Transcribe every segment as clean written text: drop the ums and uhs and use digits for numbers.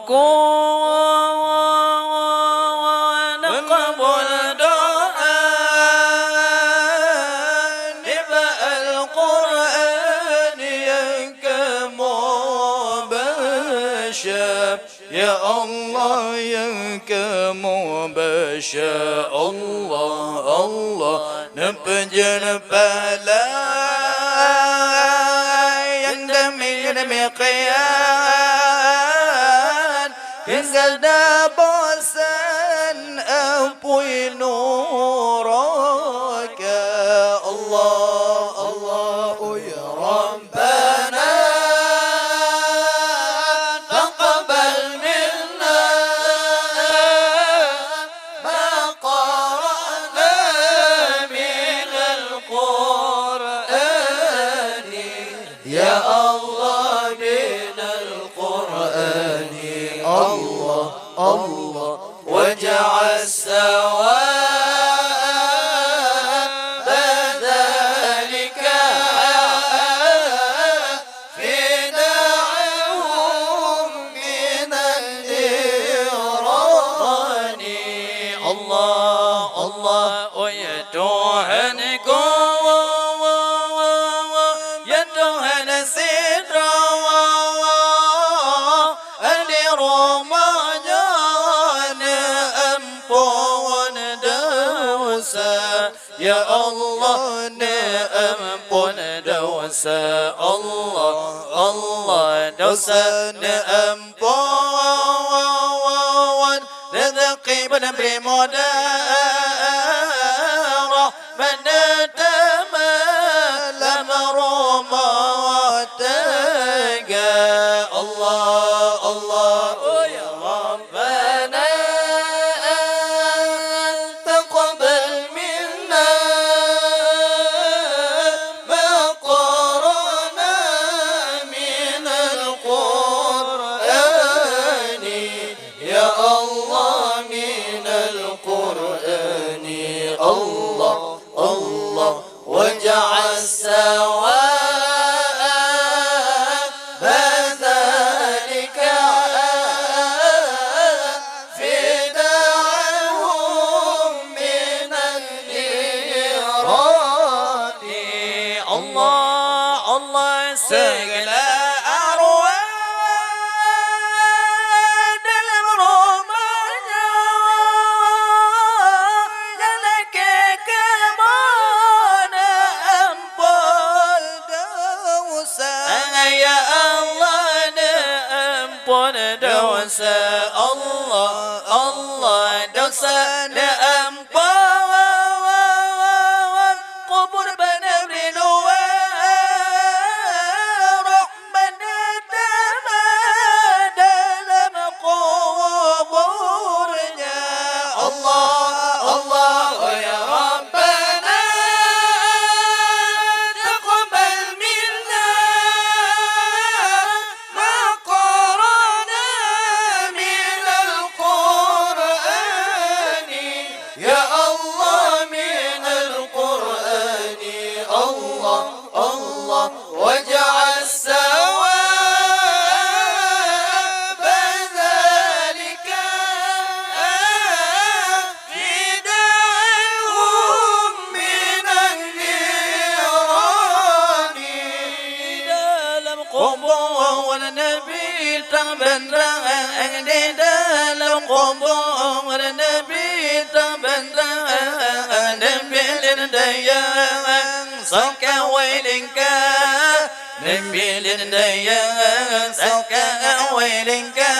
نكون قبل دعاء نبأ القرآن ينكم بشر يا الله ينكم بشر الله الله نبجر بلا يندمي قيان ينزل بوسن أبوي نورك الله الله يا ربنا تقبل منا ما قرأنا من القرآن يا الله من القرآن الله الله وجعل سواء ذلك في دعهم من النيران الله الله ويتوهنكم يتوهن سدرا لرمضان أمبون دوسا يا الله نأمبون دوسا الله الله دوسا نأمبون رزقي بنبري مدارة من تمل مرماتك الله الله يا ربنا تقبل منا ما قرأنا من القرآن يا الله من القرآن الله الله وجعل سواء ذلك في دعهم من النيران الله الله سجل أرواد المرمجة لك كمان أنبال دوسا يا الله نأمبون دوسا الله الله دوسا نأمبون قبر بنبر نوار رحمة تمادل مقبورنا الله الله يا ربنا تقبل منا ما قرأنا من القرآن يا الله من القرآن الله الله واجعل ثواب ذلك في دعهم من النيران dalam kubur Nabi tak bentang di dalam kubur Nabi tak bentang Nabi lindayang sakawilingka Nabi lindayang sakawilingka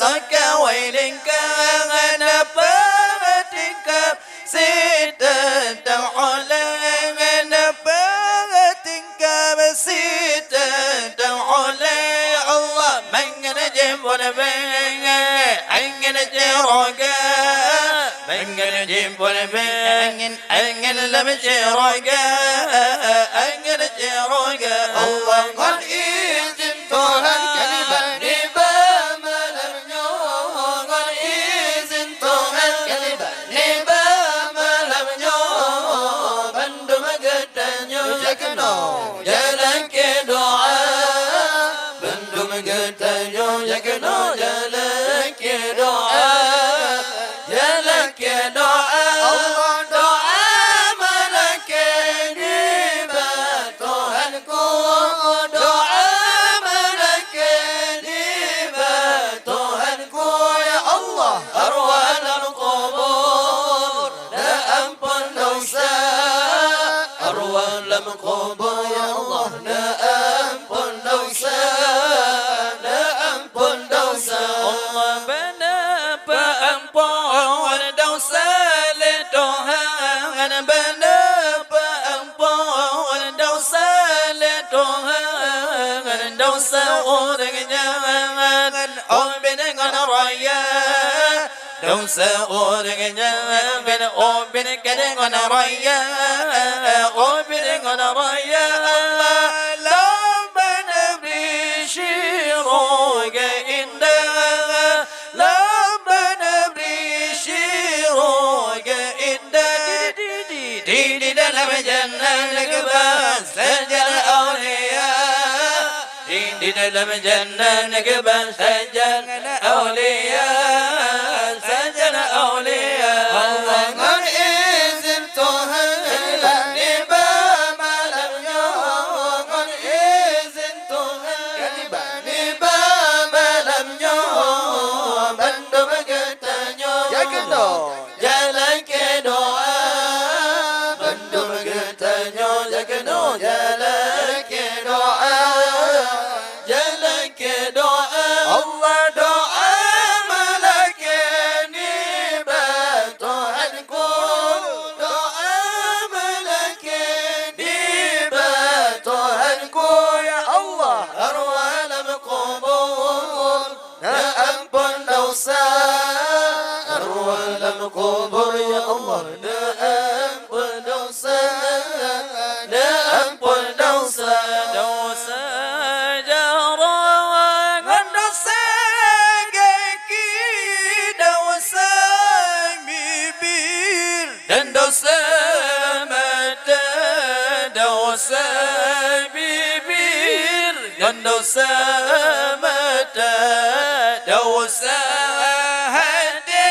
sakawilingka napatika sita ta'alang napatika sita ta'alang Allah manganajib wa nabanga anganajib roga manganajib wa nabanga anganajib roga anganajib roga Allah qad izin Tuhan kalibat riba malam nyoh qad izin Tuhan kalibat riba malam nyoh bandu magadanyo jakno jalan ke doa bandu magadanyo jakno Jangan berlupa ampun dosa Tuhan, dosa orang jangan Obi dengan raya, dosa orang jangan Obi dengan raya, Obi dengan raya. Lama nabri syiroga indah, lama nabri syiroga indah. Di dalam jannah nekbas sajal awliya, di dalam jannah nekbas sajal awliya, sajal awliya. Allah ngan izin Tuhan tiba malamnya, ngan izin Tuhan tiba malamnya, bantu bergetanya jalan ke doa. Jalan ke doa, jalan ke doa. Allah doa malaikat bantu Tuhanku, doa malaikat bantu Tuhanku. Ya Allah, arwah alam kubur, ampun dosa. Arwah alam kubur, ya Allah, ampun dosa. Ampun dosa, dosa jarang, dosa kaki, dosa bibir, dan dosa mata, dosa bibir, dan dosa mata, dosa hati.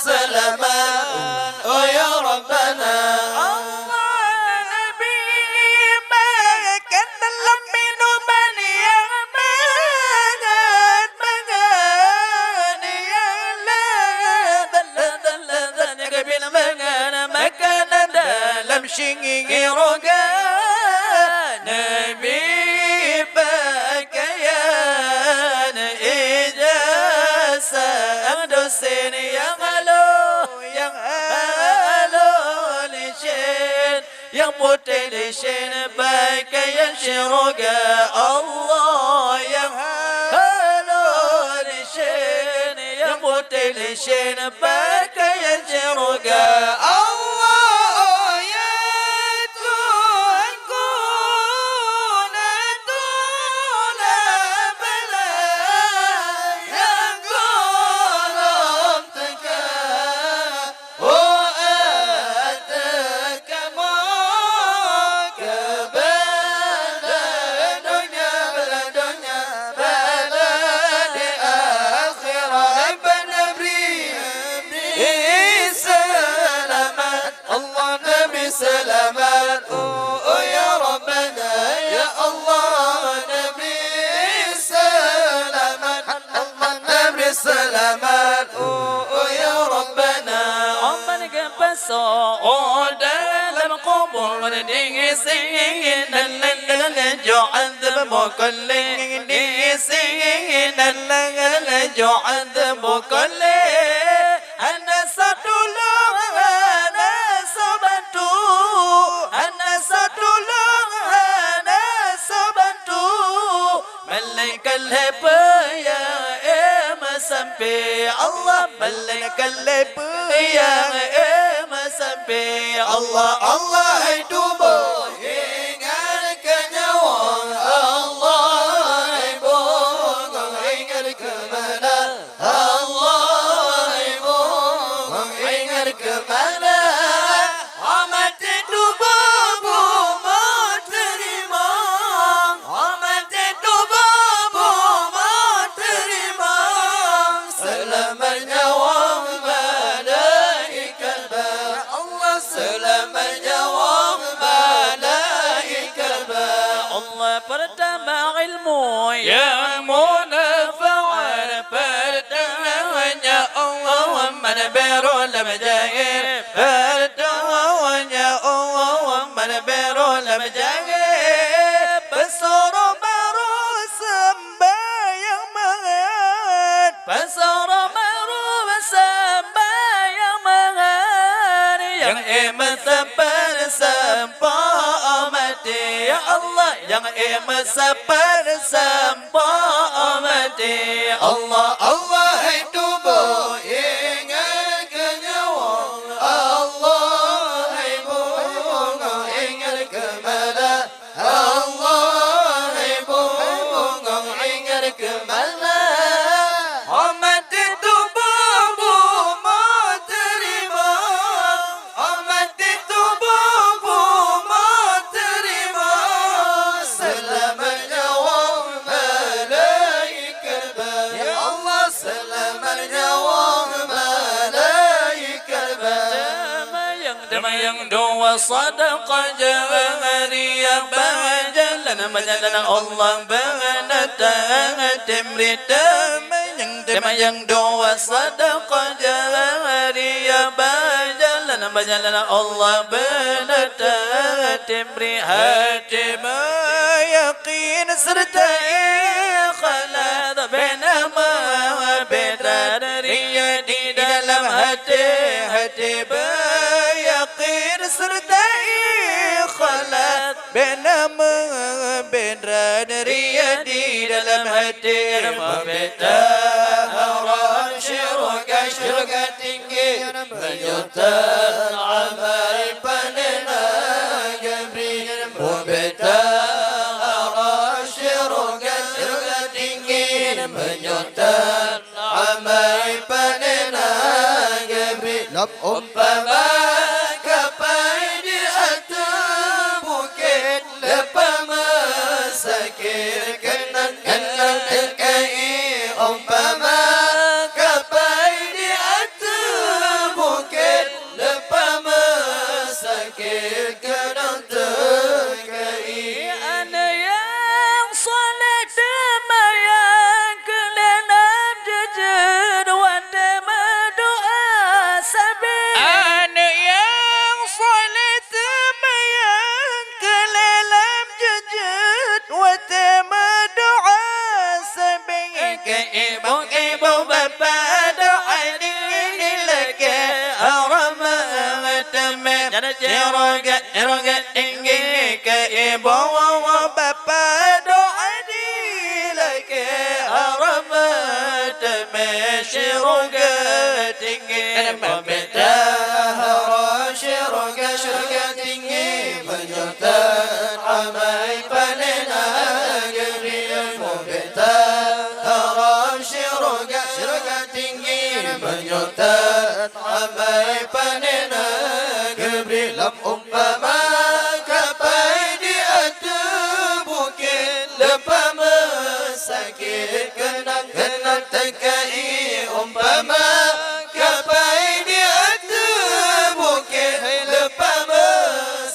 سلامات يا ربنا شيني رقا نبي بكيان إجاسة أندوسين يا غلو لشين يا بوتي لشين بكيان شرقا الله يا غلو لشين يا بوتي لشين بكيان شرقا سلامات يا ربنا يا الله نبي سلامات الله نبي سلامات يا ربنا عمرك بس dalam kubur diisiin ju'adzab mukulli diisiin ju'adzab mukulli ana satulung ana sabantu ana satulung ana sabantu malaikal hebaya sampai Allah malaikal hebaya sampai Allah Allah itu ingat kenyawan Allah ibu ingat kemana Allah ibu ingat kemana amat itu babu mau terima amat itu babu mau terima selamat nyawa pertama ilmu yang munafa'an pertamanya Allah manberul majahir pertamanya Allah manberul majahir pesoro baru sembahyang mangan pesoro baru sembahyang mangan yang iman sabar sampai mati ya Allah yang iman sabar sampai mati Allah Allah itu ingat kenyawa Allah ibu ingat kemana Allah ibu ingat kemana amat itu babu mau terima amat itu babu mau terima selamat nyawa malaikat ya Allah selamat nyawa malaikat damai yang doa sadaqah jariyah bajalan Allah banata temri damai yang doa sadaqah jariyah bajalan Allah banata temri hati yakin serta ikhlas benama beda dari di dalam hati yakin serta ikhlas benama beda dari di dalam hati beda haram syurga tinggi menyutan amal panena gabri beda haram syurga tinggi menyutan amal panena gabri umpama kapai di atas bukit lepas masakir kanan kai umpama kapai di atas Ciroga tinggi ke ibu bapa doa dilaki haramat ciroga tinggi meminta ciroga tinggi menyutan amai panena geri meminta ciroga tinggi menyutan amai panena geri lam umpama kapai di atas bukit lepas sakit kenang tekai umpama kapai di atas bukit lepas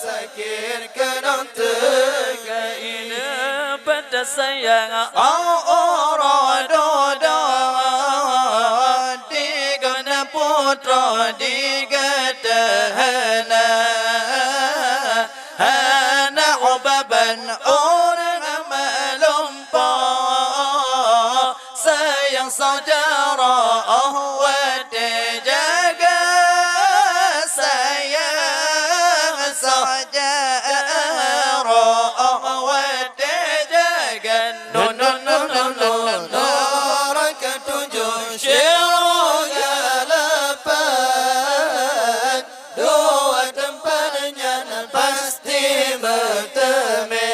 sakit kenang tekai pada sayang orang doa digana putra digatahana hana ubaban orang melumpa sayang saudara jaga sayang saudara jaga no ketujuh syurga lepas dua tempatnya pasti bertemu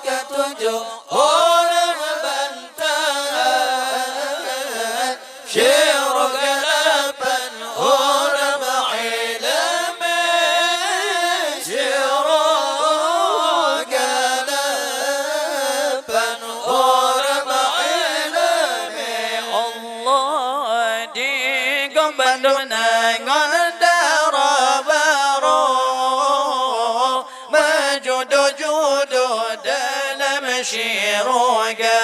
ketujuh orang bantahan syurga lepas orang ilmu syurga lepas orang ilmu Allah di gombanduna ngandara baru majudu dalam syurga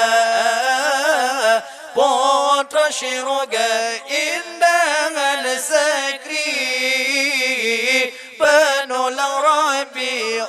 putra syurga indah al-sakri penulang Rabbi